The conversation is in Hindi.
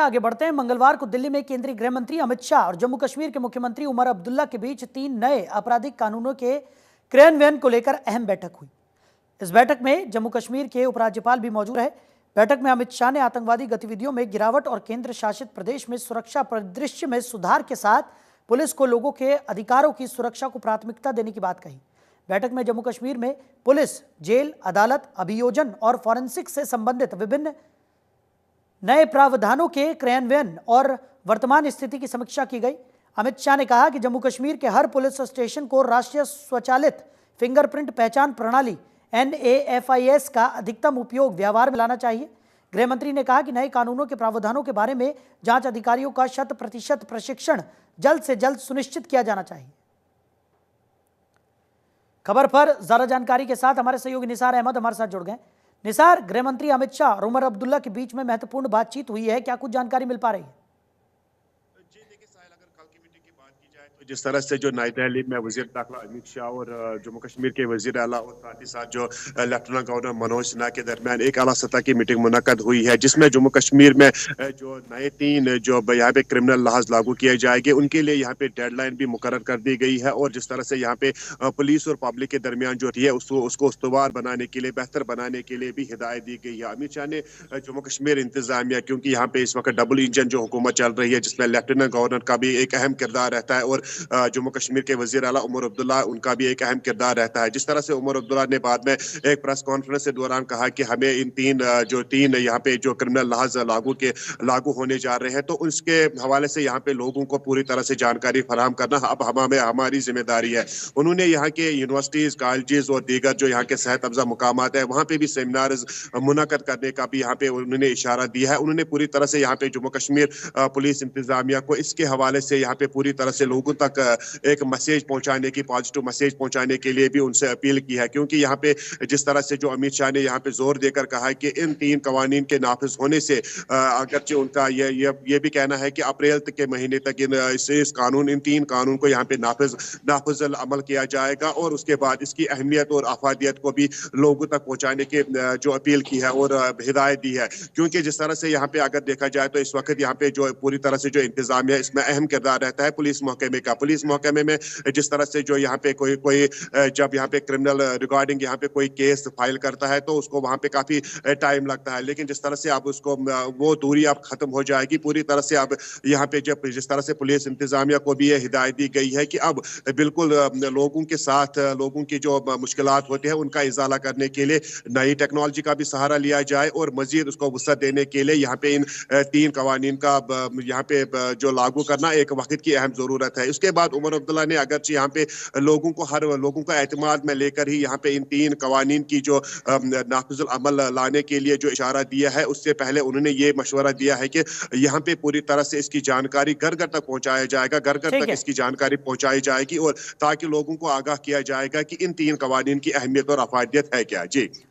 आगे बढ़ते हैं। मंगलवार को दिल्ली में केंद्रीय गृह मंत्री अमित शाह और जम्मू कश्मीर के मुख्यमंत्री उमर अब्दुल्ला के बीच 3 नए आपराधिक कानूनों के क्रियान्वयन को लेकर अहम बैठक हुई। इस बैठक में जम्मू कश्मीर के उपराज्यपाल भी मौजूद रहे। बैठक में अमित शाह ने आतंकवादी गतिविधियों में गिरावट और केंद्र शासित प्रदेश में सुरक्षा परिदृश्य में सुधार के साथ पुलिस को लोगों के अधिकारों की सुरक्षा को प्राथमिकता देने की बात कही। बैठक में जम्मू कश्मीर में पुलिस, जेल, अदालत, अभियोजन और फॉरेंसिक से संबंधित विभिन्न नए प्रावधानों के क्रियान्वयन और वर्तमान स्थिति की समीक्षा की गई। अमित शाह ने कहा कि जम्मू कश्मीर के हर पुलिस स्टेशन को राष्ट्रीय स्वचालित फिंगरप्रिंट पहचान प्रणाली NAFIS का अधिकतम उपयोग व्यवहार में लाना चाहिए। गृह मंत्री ने कहा कि नए कानूनों के प्रावधानों के बारे में जांच अधिकारियों का 100% प्रशिक्षण जल्द से जल्द सुनिश्चित किया जाना चाहिए। खबर पर ज्यादा जानकारी के साथ हमारे सहयोगी निसार अहमद हमारे साथ जुड़ गए। निसार, गृह मंत्री अमित शाह और उमर अब्दुल्ला के बीच में महत्वपूर्ण बातचीत हुई है, क्या कुछ जानकारी मिल पा रही है? जी देखिए साहिल, अगर कल की मीटिंग की बात की जाए तो जिस तरह से जो नई दिल्ली में वजीर दाखिला अमित शाह और जम्मू कश्मीर के वजीर आला और साथ ही साथ जो लेफ्टिनेंट गवर्नर मनोज सिन्हा के दरमियान एक आला सतह की मीटिंग मुनक्कद हुई है, जिसमें जम्मू कश्मीर में जो नए 3 जो यहाँ पे क्रिमिनल लहाज लागू किए जाएंगे उनके लिए यहाँ पे डेडलाइन भी मुकर्रर कर दी गई है। और जिस तरह से यहाँ पे पुलिस और पब्लिक के दरमियान जो है उसको उस्तवार बनाने के लिए, बेहतर बनाने के लिए भी हिदायत दी गई है। अमित शाह ने जम्मू कश्मीर इंतजामिया, क्योंकि यहाँ पे इस वक्त डबल इंजन जो हुकूमत चल रही है जिसमें लेफ्टिनेंट गवर्नर का भी एक अहम किरदार रहता है और जम्मू कश्मीर के वजीर आला उमर अब्दुल्ला उनका भी एक अहम किरदार रहता है। जिस तरह से उमर अब्दुल्ला ने बाद में एक प्रेस कॉन्फ्रेंस के दौरान कहा कि हमें इन 3 यहाँ पे जो क्रिमिनल लहाज लागू होने जा रहे हैं, तो उसके हवाले से यहाँ पे लोगों को पूरी तरह से जानकारी फराहम करना अब हमारी जिम्मेदारी है। उन्होंने यहाँ के यूनिवर्सिटीज, कॉलेजेस और दीगर जो यहाँ के सेहत अफजा मुकामात है वहाँ पे भी सेमिनार मुनक्कद करने का भी यहाँ पे उन्होंने इशारा दिया है। उन्होंने पूरी तरह से यहाँ पे जम्मू कश्मीर पुलिस इंतजामिया को इसके हवाले से यहाँ पे पूरी तरह से लोगों तक एक मैसेज पहुंचाने की, पॉजिटिव मैसेज पहुंचाने के लिए भी उनसे अपील की है। क्योंकि यहाँ पे जिस तरह से जो अमित शाह ने यहाँ पे जोर देकर कहा है कि इन 3 कवानीन के नाफिज होने से अगरचे उनका ये भी कहना है कि अप्रैल के महीने तक इन 3 कानून को यहाँ पे नाफिज अमल किया जाएगा और उसके बाद इसकी अहमियत और अफादियत को भी लोगों तक पहुंचाने की जो अपील की है और हिदायत दी है। क्योंकि जिस तरह से यहाँ पे अगर देखा जाए तो इस वक्त यहाँ पे जो पूरी तरह से जो इंतजाम है इसमें अहम किरदार रहता है पुलिस महकमे का। पुलिस महकमे में जिस तरह से जो यहाँ पे कोई जब यहाँ पे क्रिमिनल रिगार्डिंग यहाँ पे कोई केस फाइल करता है तो उसको वहाँ पे काफी टाइम लगता है, लेकिन जिस तरह से अब उसको वो दूरी अब खत्म हो जाएगी पूरी तरह से। अब यहाँ पे जब जिस तरह से पुलिस इंतजामिया को भी ये हिदायत दी गई है कि अब बिल्कुल लोगों के साथ लोगों की जो मुश्किलात होती है उनका इजाला करने के लिए नई टेक्नोलॉजी का भी सहारा लिया जाए और मजीद उसको वसअत देने के लिए यहाँ पे इन 3 कवानीन का यहाँ पे जो लागू करना एक वक्त की अहम जरूरत है। उसके बाद उमर अब्दुल्ला ने अगरचे यहाँ पे हर लोगों का एतमाद में लेकर ही यहाँ पे इन 3 कवानीन की जो नाफिजुल अमल लाने के लिए जो इशारा दिया है, उससे पहले उन्होंने ये मशवरा दिया है कि यहाँ पे पूरी तरह से इसकी जानकारी घर घर तक पहुंचाया जाएगा, घर घर तक इसकी जानकारी पहुंचाई जाएगी और ताकि लोगों को आगाह किया जाएगा कि इन 3 कवानीन की अहमियत और अफादियत है क्या। जी।